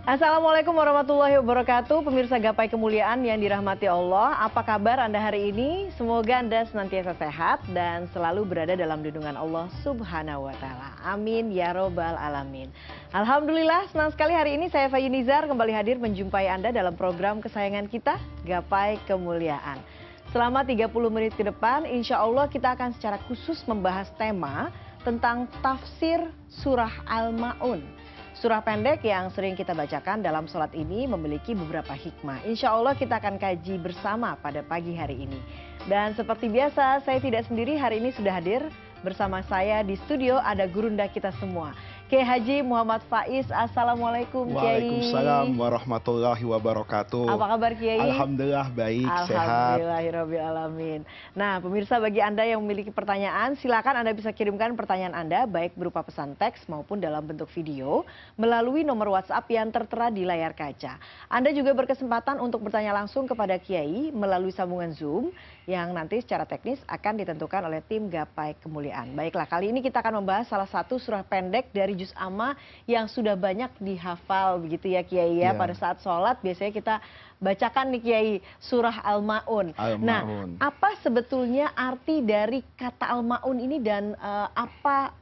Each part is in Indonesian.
Assalamualaikum warahmatullahi wabarakatuh. Pemirsa Gapai Kemuliaan yang dirahmati Allah. Apa kabar Anda hari ini? Semoga Anda senantiasa sehat dan selalu berada dalam lindungan Allah Subhanahu wa Ta'ala. Amin ya Robbal Alamin. Alhamdulillah, senang sekali hari ini saya Faye Nizar kembali hadir menjumpai Anda dalam program kesayangan kita, Gapai Kemuliaan. Selama 30 menit ke depan, insya Allah kita akan secara khusus membahas tema tentang tafsir surah Al-Ma'un. Surah pendek yang sering kita bacakan dalam sholat ini memiliki beberapa hikmah. Insya Allah kita akan kaji bersama pada pagi hari ini. Dan seperti biasa, saya tidak sendiri, hari ini sudah hadir bersama saya di studio ada gurunda kita semua. Kiai Haji Muhammad Faiz, Assalamualaikum Kiai. Waalaikumsalam warahmatullahi wabarakatuh. Apa kabar Kiai? Alhamdulillah baik, sehat. Alhamdulillahirrahmanirrahim. Nah pemirsa, bagi Anda yang memiliki pertanyaan, silakan Anda bisa kirimkan pertanyaan Anda baik berupa pesan teks maupun dalam bentuk video melalui nomor WhatsApp yang tertera di layar kaca. Anda juga berkesempatan untuk bertanya langsung kepada Kiai melalui sambungan Zoom yang nanti secara teknis akan ditentukan oleh tim Gapai Kemuliaan. Baiklah, kali ini kita akan membahas salah satu surah pendek dari Juz Amma yang sudah banyak dihafal begitu ya Kiai ya. Pada saat sholat biasanya kita bacakan nih Kiai surah Al-Ma'un. Nah, apa sebetulnya arti dari kata Al-Ma'un ini dan apa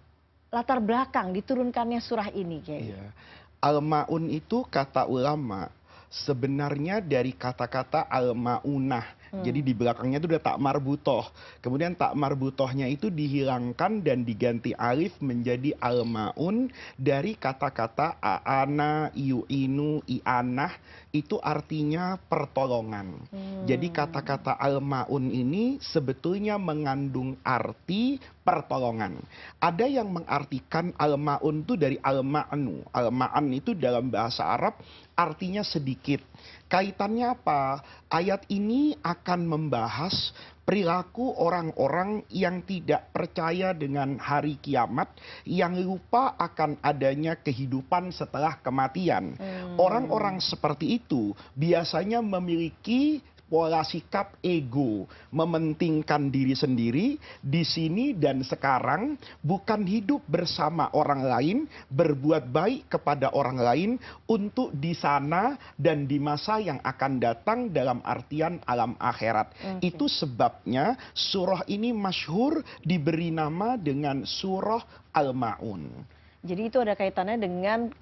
latar belakang diturunkannya surah ini Kiai? Al-Ma'un itu kata ulama sebenarnya dari kata-kata al-ma'unah. Jadi di belakangnya itu udah tak marbutoh. Kemudian tak marbutohnya itu dihilangkan dan diganti alif menjadi al-ma'un dari kata-kata a'ana, yu'inu, i'anah. Itu artinya pertolongan. Jadi kata-kata al-ma'un ini sebetulnya mengandung arti pertolongan. Ada yang mengartikan al-ma'un itu dari al-ma'nu. Al-ma'an itu dalam bahasa Arab artinya sedikit. Kaitannya apa? Ayat ini akan membahas perilaku orang-orang yang tidak percaya dengan hari kiamat, yang lupa akan adanya kehidupan setelah kematian. Orang-orang seperti itu biasanya memiliki pola sikap ego, mementingkan diri sendiri di sini dan sekarang, bukan hidup bersama orang lain, berbuat baik kepada orang lain untuk di sana dan di masa yang akan datang dalam artian alam akhirat. Itu sebabnya surah ini masyhur diberi nama dengan surah Al-Ma'un. Jadi itu ada kaitannya dengan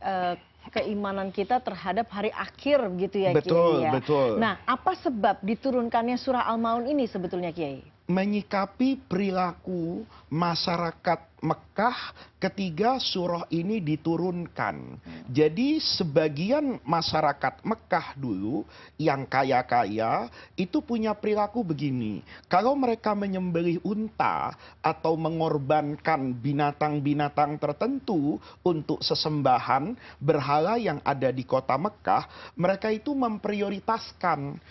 keimanan kita terhadap hari akhir gitu ya Betul, Kiai ya. betul. Nah, apa sebab diturunkannya surah Al-Ma'un ini sebetulnya Kiai? Menyikapi perilaku masyarakat Mekah ketika surah ini diturunkan. Jadi sebagian masyarakat Mekah dulu yang kaya-kaya itu punya perilaku begini. Kalau mereka menyembelih unta atau mengorbankan binatang-binatang tertentu untuk sesembahan berhala yang ada di kota Mekah, mereka itu memprioritaskan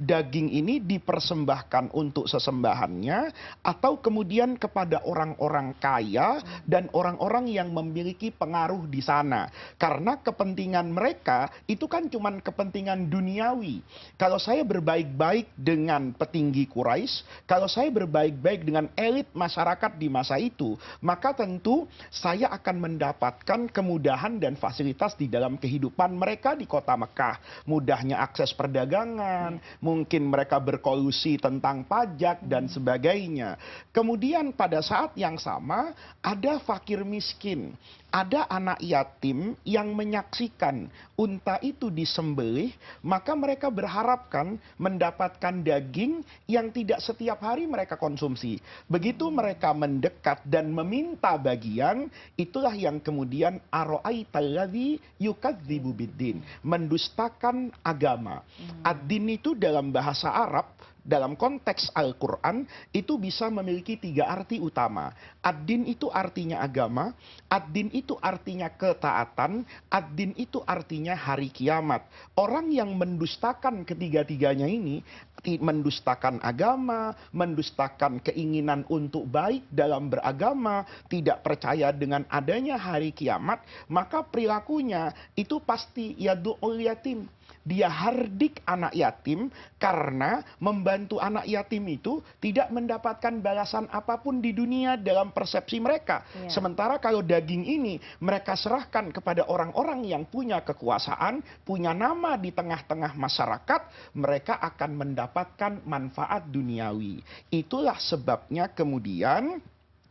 daging ini dipersembahkan untuk sesembahannya atau kemudian kepada orang-orang kaya dan orang-orang yang memiliki pengaruh di sana. Karena kepentingan mereka itu kan cuma kepentingan duniawi. Kalau saya berbaik-baik dengan petinggi Quraisy, kalau saya berbaik-baik dengan elit masyarakat di masa itu, maka tentu saya akan mendapatkan kemudahan dan fasilitas di dalam kehidupan mereka di kota Mekah. Mudahnya akses perdagangan, mungkin mereka berkolusi tentang pajak dan sebagainya. Kemudian pada saat yang sama ada fakir miskin, ada anak yatim yang menyaksikan unta itu disembelih, maka mereka berharapkan mendapatkan daging yang tidak setiap hari mereka konsumsi. Begitu mereka mendekat dan meminta bagian, itulah yang kemudian ara'aitalladzi yukadzibu biddin, mendustakan agama. Ad-din itu dalam bahasa Arab, dalam konteks Al-Quran itu bisa memiliki 3 arti utama. Ad-din itu artinya agama, ad-din itu artinya ketaatan, ad-din itu artinya hari kiamat. Orang yang mendustakan ketiga-tiganya ini, mendustakan agama, mendustakan keinginan untuk baik dalam beragama, tidak percaya dengan adanya hari kiamat, maka perilakunya itu pasti yadu'ul yatim, Dia hardik anak yatim karena membantu anak yatim itu tidak mendapatkan balasan apapun di dunia dalam persepsi mereka. Iya. Sementara kalau daging ini mereka serahkan kepada orang-orang yang punya kekuasaan, punya nama di tengah-tengah masyarakat, mereka akan mendapatkan manfaat duniawi. Itulah sebabnya kemudian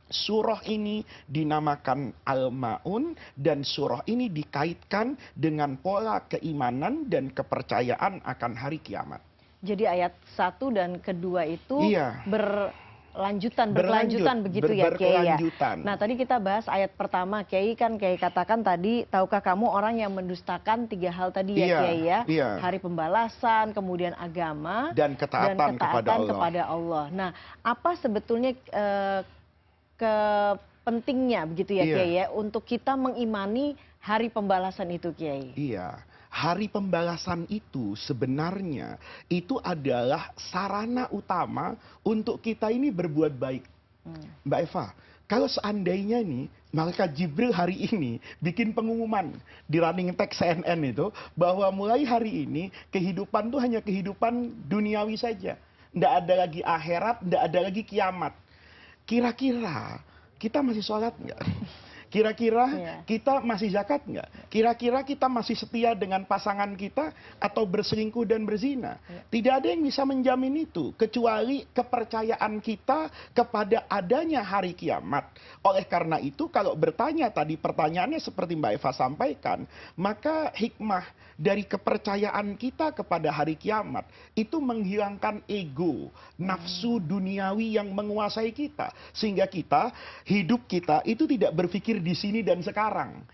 surah ini dinamakan Al-Ma'un, dan surah ini dikaitkan dengan pola keimanan dan kepercayaan akan hari kiamat. Jadi ayat 1 dan kedua itu Iya. berkelanjutan begitu ya Kiai ya. Nah tadi kita bahas ayat pertama Kiai, kan Kiai katakan tadi, tahukah kamu orang yang mendustakan 3 hal tadi ya Iya, Kiai ya. iya. Hari pembalasan, kemudian agama, Dan ketaatan kepada Allah. Nah apa sebetulnya pentingnya begitu ya Iya. Kiai ya untuk kita mengimani hari pembalasan itu Kiai? Iya, hari pembalasan itu sebenarnya itu adalah sarana utama untuk kita ini berbuat baik. Mbak Eva, kalau seandainya nih malaikat Jibril hari ini bikin pengumuman di running text CNN itu bahwa mulai hari ini kehidupan tuh hanya kehidupan duniawi saja, nggak ada lagi akhirat, nggak ada lagi kiamat. Kira-kira kita masih sholat nggak? Kira-kira kita masih zakat nggak? Kira-kira kita masih setia dengan pasangan kita atau berselingkuh dan berzina? Tidak ada yang bisa menjamin itu kecuali kepercayaan kita kepada adanya hari kiamat. Oleh karena itu kalau bertanya tadi pertanyaannya seperti Mbak Eva sampaikan, maka hikmah dari kepercayaan kita kepada hari kiamat itu menghilangkan ego, nafsu duniawi yang menguasai kita, sehingga hidup kita itu tidak berpikir di sini dan sekarang,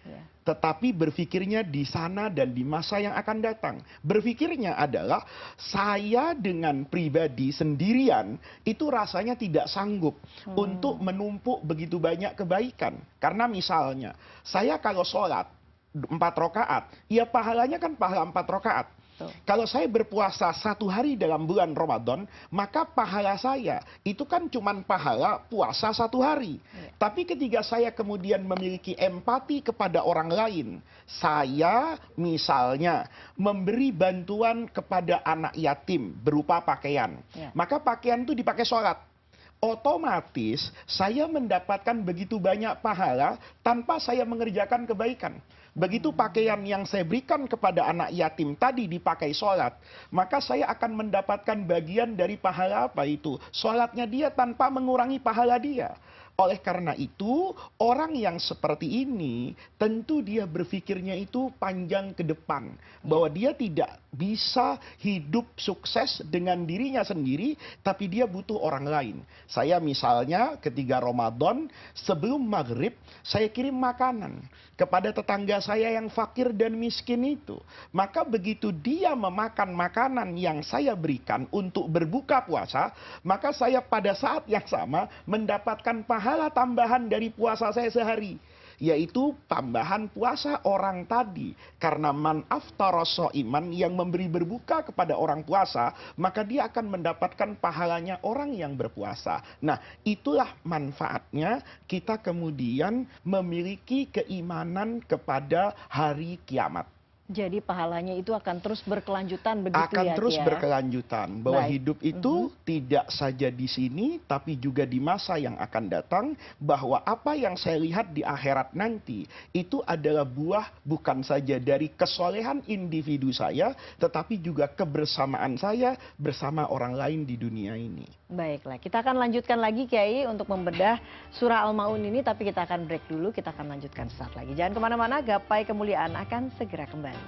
tetapi berpikirnya di sana dan di masa yang akan datang. Berpikirnya adalah saya dengan pribadi sendirian itu rasanya tidak sanggup untuk menumpuk begitu banyak kebaikan. Karena misalnya saya kalau sholat 4 rakaat, ya pahalanya kan pahala 4 rakaat. Kalau saya berpuasa 1 hari dalam bulan Ramadan, maka pahala saya itu kan cuma pahala puasa 1 hari. Tapi ketika saya kemudian memiliki empati kepada orang lain, saya misalnya memberi bantuan kepada anak yatim berupa pakaian, maka pakaian itu dipakai sholat. Otomatis saya mendapatkan begitu banyak pahala tanpa saya mengerjakan kebaikan. Begitu pakaian yang saya berikan kepada anak yatim tadi dipakai sholat, maka saya akan mendapatkan bagian dari pahala apa itu? Sholatnya dia tanpa mengurangi pahala dia. Oleh karena itu, orang yang seperti ini tentu dia berpikirnya itu panjang ke depan, bahwa dia tidak bisa hidup sukses dengan dirinya sendiri, tapi dia butuh orang lain. Saya misalnya ketika Ramadan, sebelum maghrib, saya kirim makanan kepada tetangga saya yang fakir dan miskin itu. Maka begitu dia memakan makanan yang saya berikan untuk berbuka puasa, maka saya pada saat yang sama mendapatkan pahala tambahan dari puasa saya sehari, yaitu tambahan puasa orang tadi. Karena man aftara shaiman, yang memberi berbuka kepada orang puasa, maka dia akan mendapatkan pahalanya orang yang berpuasa. Nah, itulah manfaatnya kita kemudian memiliki keimanan kepada hari kiamat. Jadi pahalanya itu akan terus berkelanjutan begitu akan ya? Terus berkelanjutan. Bahwa hidup itu tidak saja di sini, tapi juga di masa yang akan datang. Bahwa apa yang saya lihat di akhirat nanti, itu adalah buah bukan saja dari kesolehan individu saya, tetapi juga kebersamaan saya bersama orang lain di dunia ini. Baiklah, kita akan lanjutkan lagi Kiai untuk membedah surah Al-Ma'un ini, tapi kita akan break dulu, kita akan lanjutkan sesaat lagi. Jangan kemana-mana, Gapai Kemuliaan akan segera kembali.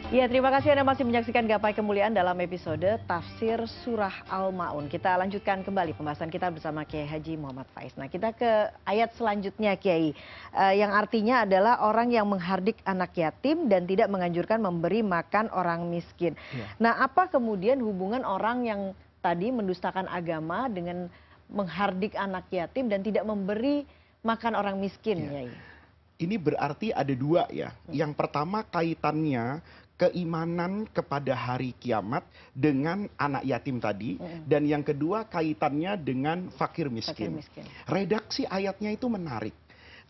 Ya, terima kasih Anda masih menyaksikan Gapai Kemuliaan dalam episode Tafsir Surah Al-Ma'un. Kita lanjutkan kembali pembahasan kita bersama Kiai Haji Muhammad Faiz. Nah, kita ke ayat selanjutnya Kiai, yang artinya adalah orang yang menghardik anak yatim dan tidak menganjurkan memberi makan orang miskin. Ya. Nah, apa kemudian hubungan orang yang tadi mendustakan agama dengan menghardik anak yatim dan tidak memberi makan orang miskin, Ya. Kiai? Ini berarti ada dua ya. Yang pertama kaitannya keimanan kepada hari kiamat dengan anak yatim tadi. Dan yang kedua kaitannya dengan fakir miskin. Redaksi ayatnya itu menarik.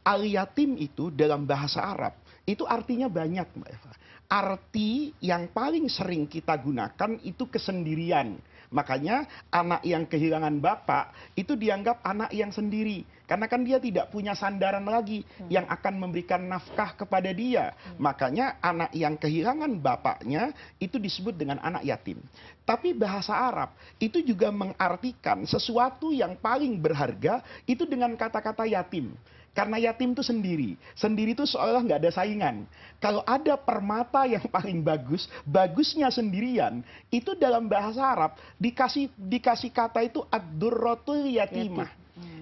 Al-yatim itu dalam bahasa Arab, itu artinya banyak Mbak Eva. Arti yang paling sering kita gunakan itu kesendirian. Makanya anak yang kehilangan bapak itu dianggap anak yang sendiri. Karena kan dia tidak punya sandaran lagi yang akan memberikan nafkah kepada dia. Makanya anak yang kehilangan bapaknya itu disebut dengan anak yatim. Tapi bahasa Arab itu juga mengartikan sesuatu yang paling berharga itu dengan kata-kata yatim. Karena yatim itu sendiri. Sendiri itu seolah nggak ada saingan. Kalau ada permata yang paling bagus, bagusnya sendirian, itu dalam bahasa Arab dikasih kata itu ad-durratul yatimah.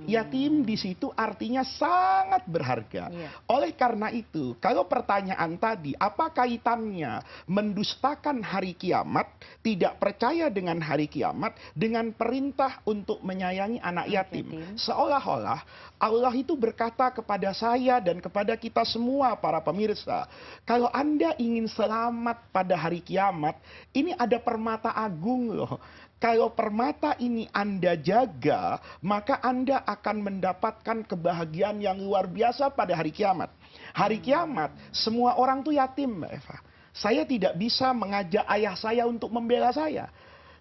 Yatim di situ artinya sangat berharga. Oleh karena itu, kalau pertanyaan tadi, apa kaitannya mendustakan hari kiamat, tidak percaya dengan hari kiamat, dengan perintah untuk menyayangi anak yatim? Seolah-olah Allah itu berkata kepada saya dan kepada kita semua para pemirsa, kalau Anda ingin selamat pada hari kiamat, ini ada permata agung loh. Kalau permata ini Anda jaga, maka Anda akan mendapatkan kebahagiaan yang luar biasa pada hari kiamat. Hari kiamat, semua orang tuh yatim, Mbak Eva. Saya tidak bisa mengajak ayah saya untuk membela saya.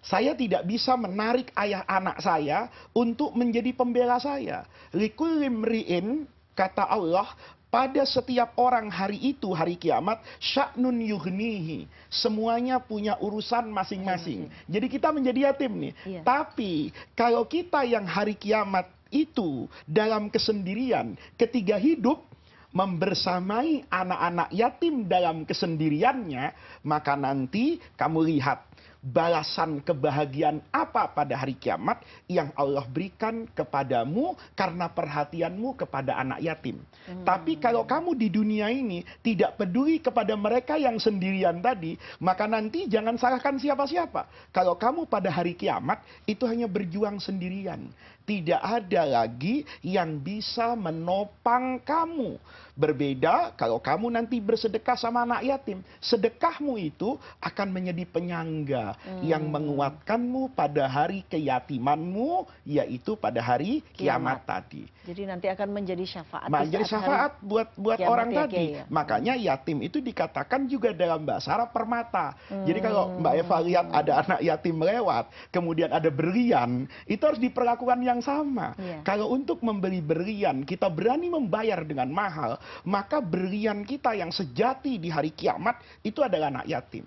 Saya tidak bisa menarik ayah anak saya untuk menjadi pembela saya. Likulli mri'in, kata Allah, pada setiap orang hari itu, hari kiamat, sya'nun yughnihi. Semuanya punya urusan masing-masing. Jadi kita menjadi yatim nih. Tapi kalau kita yang hari kiamat itu dalam kesendirian, ketika hidup, membersamai anak-anak yatim dalam kesendiriannya, maka nanti kamu lihat balasan kebahagiaan apa pada hari kiamat yang Allah berikan kepadamu karena perhatianmu kepada anak yatim. Tapi kalau kamu di dunia ini tidak peduli kepada mereka yang sendirian tadi, maka nanti jangan salahkan siapa-siapa. Kalau kamu pada hari kiamat itu hanya berjuang sendirian. Tidak ada lagi yang bisa menopang kamu. Berbeda kalau kamu nanti bersedekah sama anak yatim. Sedekahmu itu akan menjadi penyangga yang menguatkanmu pada hari keyatimanmu, yaitu pada hari kiamat tadi. Jadi nanti akan menjadi syafaat. Menjadi syafaat buat orang tadi. Makanya yatim itu dikatakan juga dalam bahasa Arab permata. Jadi kalau Mbak Eva lihat ada anak yatim lewat, kemudian ada berlian, itu harus diperlakukan yang sama. Kalau untuk membeli berlian, kita berani membayar dengan mahal, maka berlian kita yang sejati di hari kiamat itu adalah anak yatim.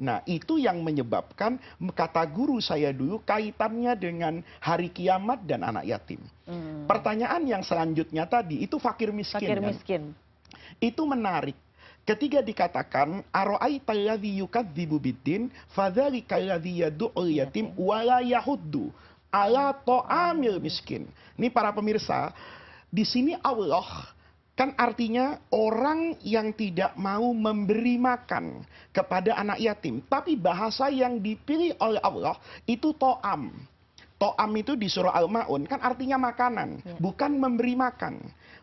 Nah, itu yang menyebabkan, kata guru saya dulu, kaitannya dengan hari kiamat dan anak yatim. Pertanyaan yang selanjutnya tadi, itu fakir miskin. Fakir miskin. Itu menarik. Ketika dikatakan, aro'aital ladzi yukadzibu biddin, fadzalikal ladzi yad'ul yatim wala yahuddu ala ta'amil miskin. Ini para pemirsa, di sini Allah kan artinya orang yang tidak mau memberi makan kepada anak yatim. Tapi bahasa yang dipilih oleh Allah itu to'am. To'am itu di surah Al-Ma'un kan artinya makanan, bukan memberi makan.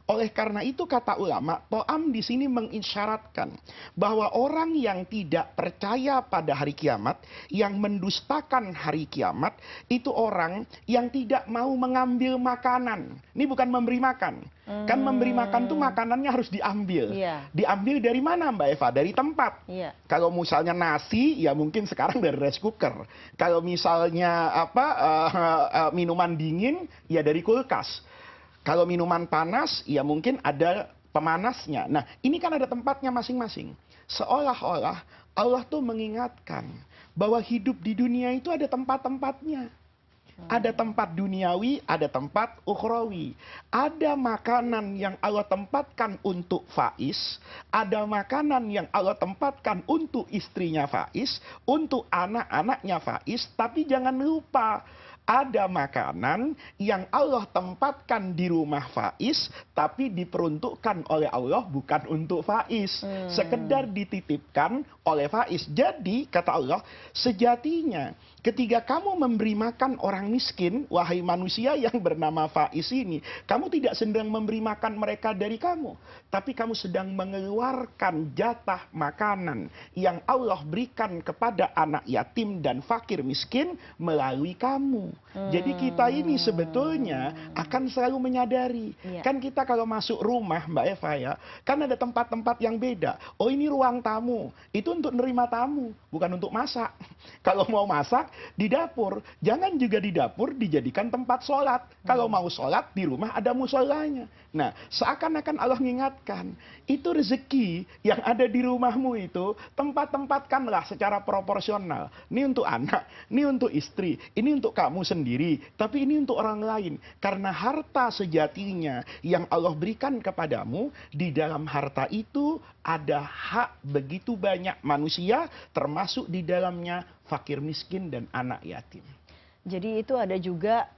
Oleh karena itu kata ulama, to'am di sini mengisyaratkan bahwa orang yang tidak percaya pada hari kiamat, yang mendustakan hari kiamat, itu orang yang tidak mau mengambil makanan. Ini bukan memberi makan. Kan memberi makan tuh makanannya harus diambil. Diambil dari mana Mbak Eva? Dari tempat. Kalau misalnya nasi, ya mungkin sekarang dari rice cooker. Kalau misalnya minuman dingin, ya dari kulkas. Kalau minuman panas, ya mungkin ada pemanasnya. Nah, ini kan ada tempatnya masing-masing. Seolah-olah Allah tuh mengingatkan bahwa hidup di dunia itu ada tempat-tempatnya. Ada tempat duniawi, ada tempat ukhrawi. Ada makanan yang Allah tempatkan untuk faiz, ada makanan yang Allah tempatkan untuk istrinya faiz, untuk anak-anaknya faiz, tapi jangan lupa ada makanan yang Allah tempatkan di rumah faiz, tapi diperuntukkan oleh Allah bukan untuk faiz. Sekedar dititipkan oleh faiz. Jadi, kata Allah, sejatinya ketika kamu memberi makan orang miskin, wahai manusia yang bernama faiz ini, kamu tidak sedang memberi makan mereka dari kamu, tapi kamu sedang mengeluarkan jatah makanan yang Allah berikan kepada anak yatim dan fakir miskin melalui kamu. Jadi kita ini sebetulnya akan selalu menyadari. Kan kita kalau masuk rumah, Mbak Eva ya, kan ada tempat-tempat yang beda. Oh, ini ruang tamu, itu untuk nerima tamu, bukan untuk masak. Kalau mau masak, di dapur. Jangan juga di dapur dijadikan tempat sholat. Kalau mau sholat, di rumah ada musolanya. Nah, seakan-akan Allah mengingatkan, itu rezeki yang ada di rumahmu itu, tempat-tempatkanlah secara proporsional. Ini untuk anak, ini untuk istri, ini untuk kamu sendiri, tapi ini untuk orang lain. Karena harta sejatinya yang Allah berikan kepadamu, di dalam harta itu ada hak begitu banyak manusia, termasuk di dalamnya fakir miskin dan anak yatim. Jadi itu ada juga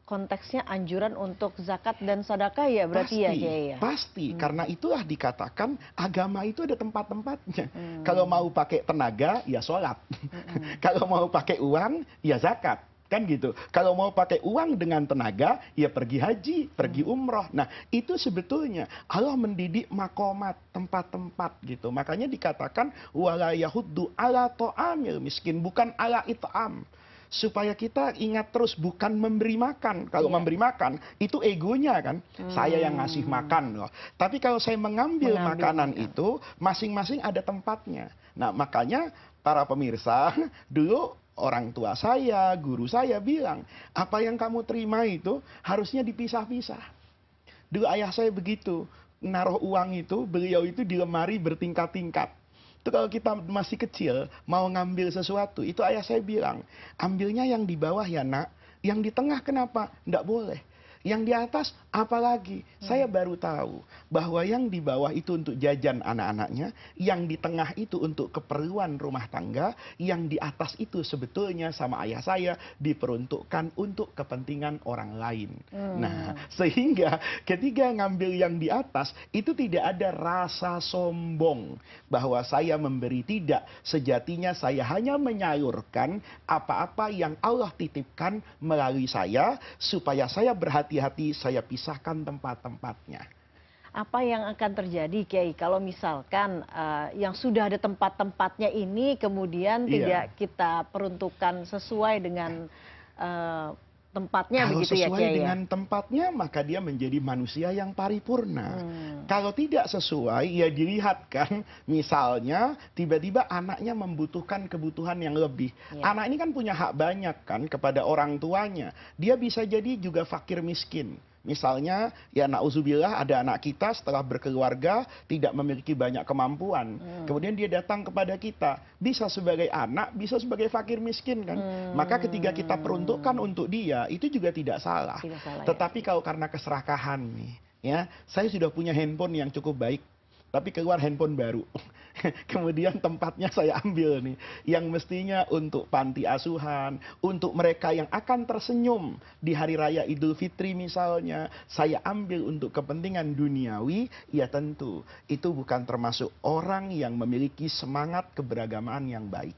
konteksnya anjuran untuk zakat dan sedekah ya berarti, pasti, ya Kiai ya? Pasti, karena itulah dikatakan agama itu ada tempat-tempatnya. Kalau mau pakai tenaga, ya sholat. Kalau mau pakai uang, ya zakat. Kan gitu. Kalau mau pakai uang dengan tenaga, ya pergi haji, pergi umroh. Nah, itu sebetulnya Allah mendidik makomat, tempat-tempat gitu. Makanya dikatakan wala yahuddu ala ta'amil miskin, bukan ala it'am. Supaya kita ingat terus bukan memberi makan. Kalau memberi makan itu egonya kan. Saya yang ngasih makan loh. Tapi kalau saya mengambil makanan itu, masing-masing ada tempatnya. Nah, makanya para pemirsa, dulu orang tua saya, guru saya bilang, apa yang kamu terima itu harusnya dipisah-pisah. Dulu ayah saya begitu, naruh uang itu, beliau itu di lemari bertingkat-tingkat. Itu kalau kita masih kecil, mau ngambil sesuatu, itu ayah saya bilang, ambilnya yang di bawah ya nak, yang di tengah kenapa? Nggak boleh. Yang di atas apalagi? Saya baru tahu bahwa yang di bawah itu untuk jajan anak-anaknya, yang di tengah itu untuk keperluan rumah tangga, yang di atas itu sebetulnya sama ayah saya diperuntukkan untuk kepentingan orang lain. Nah, sehingga ketika ngambil yang di atas itu tidak ada rasa sombong bahwa saya memberi, tidak. Sejatinya saya hanya menyalurkan apa-apa yang Allah titipkan melalui saya supaya saya berhati-hati, saya pisahkan tempat-tempatnya. Apa yang akan terjadi Kiai kalau misalkan yang sudah ada tempat-tempatnya ini kemudian tidak kita peruntukkan sesuai dengan tempatnya, kalau begitu ya Kiai? Kalau sesuai dengan tempatnya, maka dia menjadi manusia yang paripurna. Kalau tidak sesuai, ya dilihat kan, misalnya tiba-tiba anaknya membutuhkan kebutuhan yang lebih. Anak ini kan punya hak banyak kan kepada orang tuanya. Dia bisa jadi juga fakir miskin. Misalnya, ya na'udzubillah ada anak kita setelah berkeluarga tidak memiliki banyak kemampuan. Kemudian dia datang kepada kita. Bisa sebagai anak, bisa sebagai fakir miskin kan. Maka ketika kita peruntukkan untuk dia, itu juga tidak salah. Tetapi kalau karena keserakahan nih, ya, saya sudah punya handphone yang cukup baik, tapi keluar handphone baru. Kemudian tempatnya saya ambil nih, yang mestinya untuk panti asuhan, untuk mereka yang akan tersenyum di hari raya Idul Fitri misalnya, saya ambil untuk kepentingan duniawi, ya tentu itu bukan termasuk orang yang memiliki semangat keberagamaan yang baik.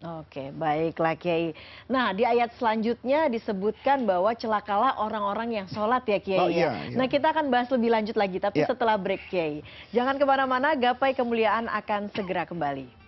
Oke, baiklah Kiai. Nah, di ayat selanjutnya disebutkan bahwa celakalah orang-orang yang sholat ya Kiai. Iya. Nah, kita akan bahas lebih lanjut lagi, tapi setelah break Kiai. Jangan kemana-mana, Gapai Kemuliaan akan segera kembali.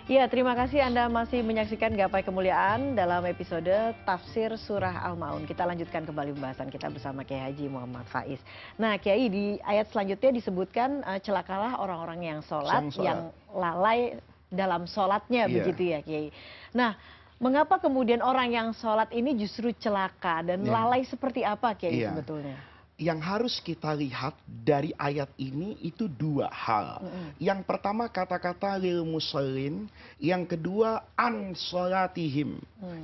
Ya, terima kasih Anda masih menyaksikan Gapai Kemuliaan dalam episode Tafsir Surah Al-Ma'un. Kita lanjutkan kembali pembahasan kita bersama Kiai Haji Muhammad Faiz. Nah, Kiai, di ayat selanjutnya disebutkan celakalah orang-orang yang sholat, yang lalai dalam sholatnya, begitu ya Kiai. Nah, mengapa kemudian orang yang sholat ini justru celaka dan lalai seperti apa Kiai sebetulnya? Yang harus kita lihat dari ayat ini itu dua hal. Yang pertama kata-kata lil musallin, yang kedua an sholatihim.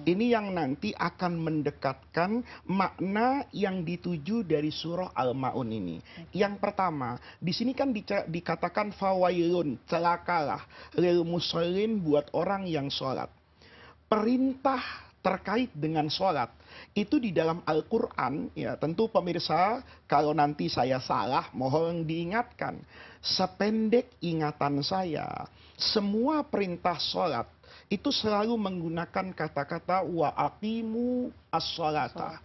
Ini yang nanti akan mendekatkan makna yang dituju dari surah Al-Ma'un ini. Yang pertama, di sini kan dikatakan fawailun, celakalah lil musallin buat orang yang sholat. Perintah terkait dengan sholat itu di dalam Al-Quran, ya tentu pemirsa kalau nanti saya salah mohon diingatkan. Sependek ingatan saya, semua perintah sholat itu selalu menggunakan kata-kata wa aqimu as-sholata.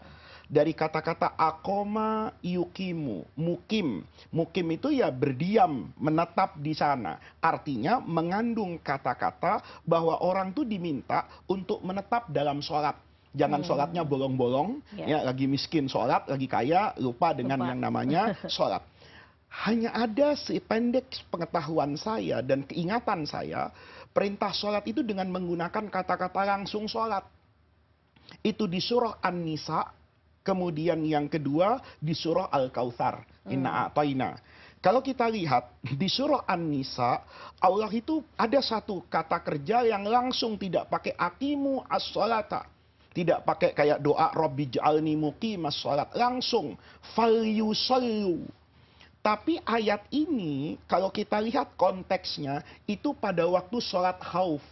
Dari kata-kata akoma yukimu, mukim. Mukim itu ya berdiam, menetap di sana. Artinya mengandung kata-kata bahwa orang itu diminta untuk menetap dalam sholat. Jangan sholatnya bolong-bolong, ya lagi miskin sholat, lagi kaya, lupa dengan yang namanya sholat. Hanya ada sependek pengetahuan saya dan keingatan saya, perintah sholat itu dengan menggunakan kata-kata langsung sholat. Itu di surah An-Nisa. Kemudian yang kedua di surah Al-Kautsar, Inna a'tayna. Kalau kita lihat di surah An-Nisa, Allah itu ada satu kata kerja yang langsung tidak pakai aqimu as-sholata. Tidak pakai kayak doa Rabbi ja'alni muqimas sholat. Langsung falyusallu. Tapi ayat ini kalau kita lihat konteksnya itu pada waktu sholat khauf.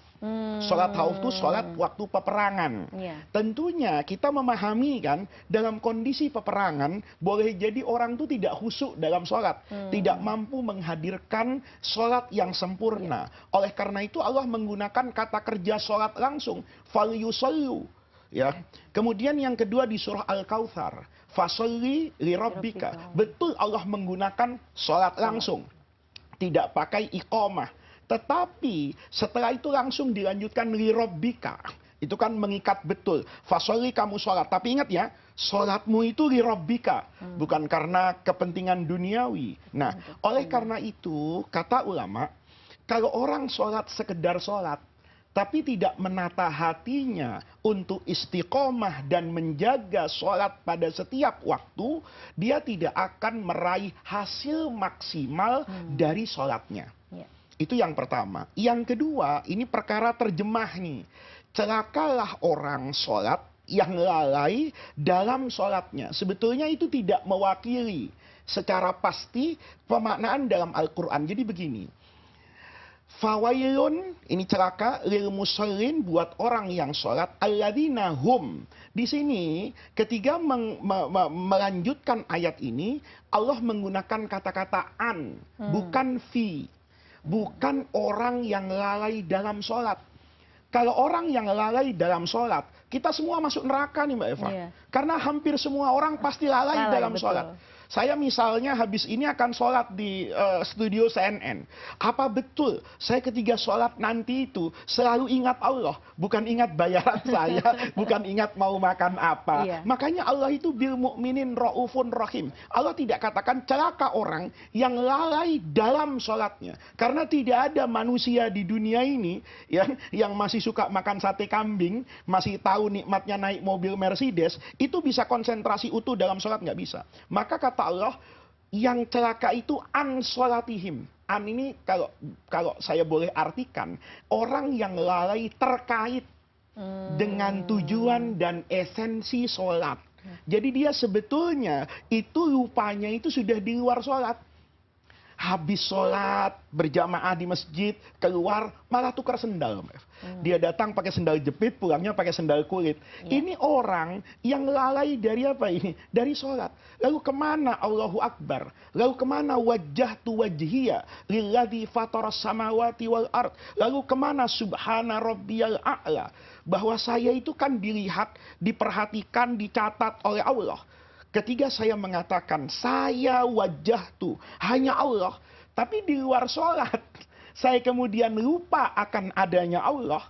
Sholat khauf itu sholat waktu peperangan. Tentunya kita memahami kan dalam kondisi peperangan boleh jadi orang itu tidak khusyuk dalam sholat, tidak mampu menghadirkan sholat yang sempurna. Oleh karena itu Allah menggunakan kata kerja sholat langsung, falyusallu. Ya. Kemudian yang kedua di surah Al-Kautsar, fasolli lirabbika. Betul Allah menggunakan sholat langsung, tidak pakai iqamah. Tetapi setelah itu langsung dilanjutkan lirabbika. Itu kan mengikat betul. Fasolli kamu sholat. Tapi ingat ya, sholatmu itu lirabbika. Bukan karena kepentingan duniawi. Nah, oleh karena itu, kata ulama, kalau orang sholat sekedar sholat, tapi tidak menata hatinya untuk istiqomah dan menjaga sholat pada setiap waktu, dia tidak akan meraih hasil maksimal dari sholatnya. Itu yang pertama. Yang kedua, ini perkara terjemah nih. Celakalah orang sholat yang lalai dalam sholatnya. Sebetulnya itu tidak mewakili secara pasti pemaknaan dalam Al-Quran. Jadi begini. Fawailun, ini celaka, lil musallin buat orang yang sholat, alladzina hum. Di sini ketika melanjutkan ayat ini, Allah menggunakan kata-kata an, bukan fi. Bukan orang yang lalai dalam sholat. Kalau orang yang lalai dalam sholat, kita semua masuk neraka nih Mbak Eva. Karena hampir semua orang pasti lalai dalam sholat. Saya misalnya habis ini akan sholat di studio CNN. Apa betul saya ketika sholat nanti itu selalu ingat Allah, bukan ingat bayaran saya, bukan ingat mau makan apa. Makanya Allah itu bil mu'minin raufun rahim. Allah tidak katakan celaka orang yang lalai dalam sholatnya. Karena tidak ada manusia di dunia ini yang masih suka makan sate kambing, masih tahu nikmatnya naik mobil Mercedes, itu bisa konsentrasi utuh dalam sholat, nggak bisa. Maka kata Allah, yang celaka itu an sholatihim. An ini kalau saya boleh artikan, orang yang lalai terkait dengan tujuan dan esensi sholat. Jadi dia sebetulnya itu lupanya itu sudah di luar sholat. Habis sholat berjamaah di masjid, keluar malah tukar sendal. Dia datang pakai sendal jepit, pulangnya pakai sendal kulit. Ini orang yang lalai dari apa ini? Dari sholat. Lalu kemana Allahu Akbar? Lalu kemana wajjahtu wajhiya lilladzi fataras samawati wal ard? Lalu kemana subhana rabbiyal a'la? Bahwa saya itu kan dilihat, diperhatikan, dicatat oleh Allah. Ketika saya mengatakan saya wajah tuh hanya Allah, tapi di luar sholat, saya kemudian lupa akan adanya Allah,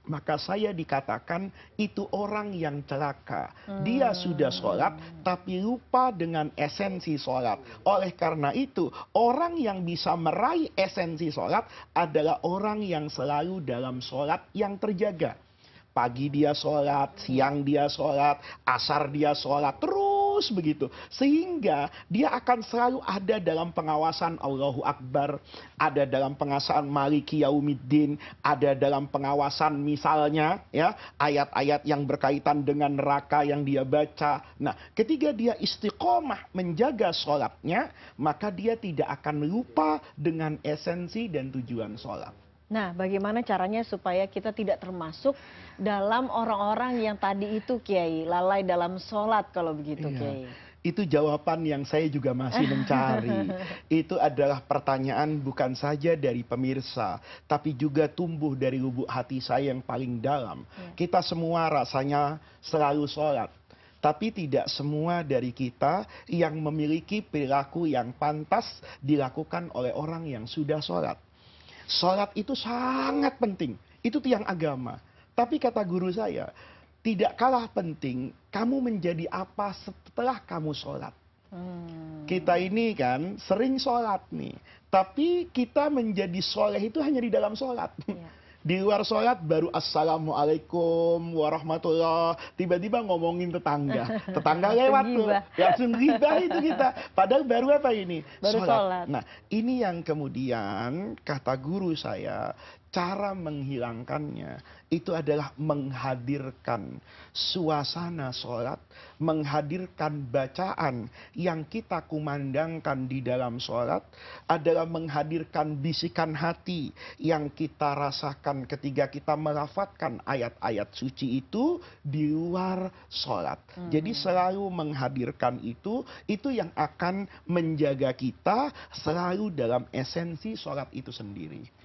maka saya dikatakan itu orang yang celaka. Dia sudah sholat tapi lupa dengan esensi sholat. Oleh karena itu, orang yang bisa meraih esensi sholat adalah orang yang selalu dalam sholat yang terjaga. Pagi dia sholat, siang dia sholat, asar dia sholat, terus begitu. Sehingga dia akan selalu ada dalam pengawasan Allahu Akbar, ada dalam pengawasan Maliki Yaumiddin, ada dalam pengawasan misalnya ya ayat-ayat yang berkaitan dengan neraka yang dia baca. Nah, ketika dia istiqomah menjaga sholatnya, maka dia tidak akan lupa dengan esensi dan tujuan sholat. Nah, bagaimana caranya supaya kita tidak termasuk dalam orang-orang yang tadi itu, Kiai, lalai dalam sholat kalau begitu, Iya. Kiai? Itu jawaban yang saya juga masih mencari. Itu adalah pertanyaan bukan saja dari pemirsa, tapi juga tumbuh dari lubuk hati saya yang paling dalam. Kita semua rasanya selalu sholat, tapi tidak semua dari kita yang memiliki perilaku yang pantas dilakukan oleh orang yang sudah sholat. Sholat itu sangat penting, itu tiang agama. Tapi kata guru saya, tidak kalah penting kamu menjadi apa setelah kamu sholat. Kita ini kan sering sholat nih, tapi kita menjadi soleh itu hanya di dalam sholat. Di luar sholat baru assalamualaikum warahmatullah, tiba-tiba ngomongin tetangga lewat tuh, langsung ghibah itu kita, padahal baru apa ini, baru sholat. Nah, ini yang kemudian kata guru saya, cara menghilangkannya itu adalah menghadirkan suasana sholat, menghadirkan bacaan yang kita kumandangkan di dalam sholat, adalah menghadirkan bisikan hati yang kita rasakan ketika kita melafadzkan ayat-ayat suci itu di luar sholat. Jadi selalu menghadirkan itu yang akan menjaga kita selalu dalam esensi sholat itu sendiri.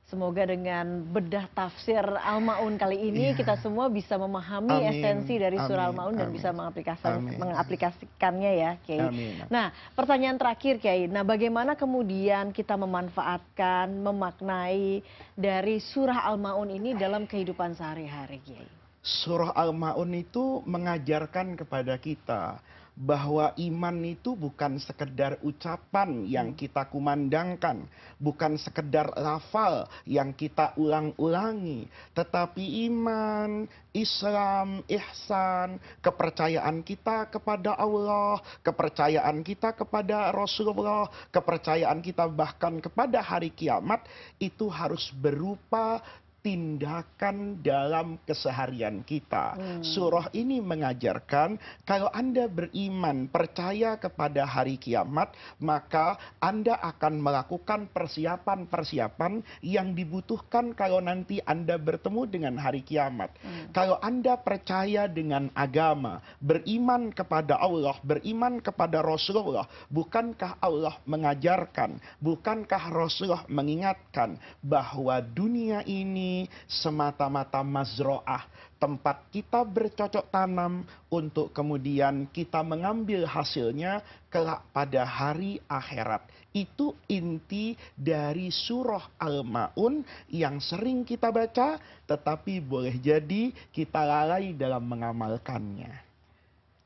Semoga dengan bedah tafsir Al-Ma'un kali ini kita semua bisa memahami esensi dari surah Al-Ma'un dan bisa mengaplikasikannya ya, Kiai. Nah, pertanyaan terakhir, Kiai. Nah, bagaimana kemudian kita memanfaatkan, memaknai dari surah Al-Ma'un ini dalam kehidupan sehari-hari, Kiai? Surah Al-Ma'un itu mengajarkan kepada kita bahwa iman itu bukan sekedar ucapan yang kita kumandangkan, bukan sekedar lafal yang kita ulang-ulangi, tetapi iman, Islam, ihsan, kepercayaan kita kepada Allah, kepercayaan kita kepada Rasulullah, kepercayaan kita bahkan kepada hari kiamat, itu harus berupa tindakan dalam keseharian kita. Surah ini mengajarkan kalau Anda beriman, percaya kepada hari kiamat, maka Anda akan melakukan persiapan-persiapan yang dibutuhkan kalau nanti Anda bertemu dengan hari kiamat. Kalau Anda percaya dengan agama, beriman kepada Allah, beriman kepada Rasulullah, bukankah Allah mengajarkan, bukankah Rasulullah mengingatkan bahwa dunia ini semata-mata mazro'ah, tempat kita bercocok tanam untuk kemudian kita mengambil hasilnya kelak pada hari akhirat. Itu inti dari surah Al-Ma'un yang sering kita baca, tetapi boleh jadi kita lalai dalam mengamalkannya.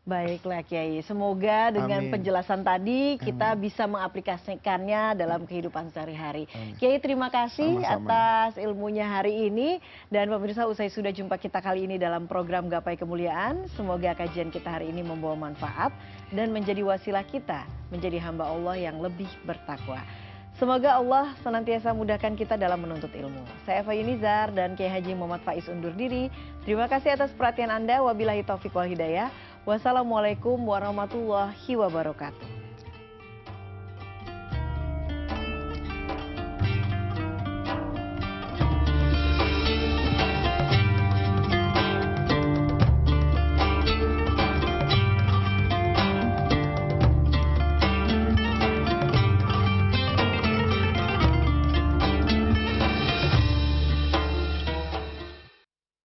Baiklah, Kiai, semoga dengan penjelasan tadi kita bisa mengaplikasikannya dalam kehidupan sehari-hari. Kiai, terima kasih atas ilmunya hari ini, dan pemirsa, usai sudah jumpa kita kali ini dalam program Gapai Kemuliaan. Semoga kajian kita hari ini membawa manfaat dan menjadi wasilah kita menjadi hamba Allah yang lebih bertakwa. Semoga Allah senantiasa mudahkan kita dalam menuntut ilmu. Saya Eva Yunizar dan Kiai Haji Muhammad Faiz undur diri. Terima kasih atas perhatian Anda. Wabillahi taufiq wal hidayah. Wassalamualaikum warahmatullahi wabarakatuh.